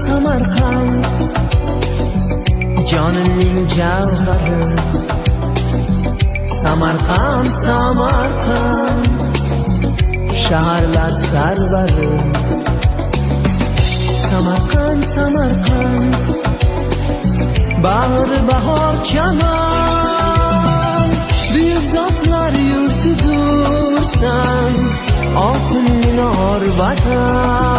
Samarqand jonimning javhari. Samarqand, Samarqand shaharlar sarvari. Samarqand, Samarqand bag'ri bahor chaman. Buyuk zotlar yurtidursan, oltin minor vatan.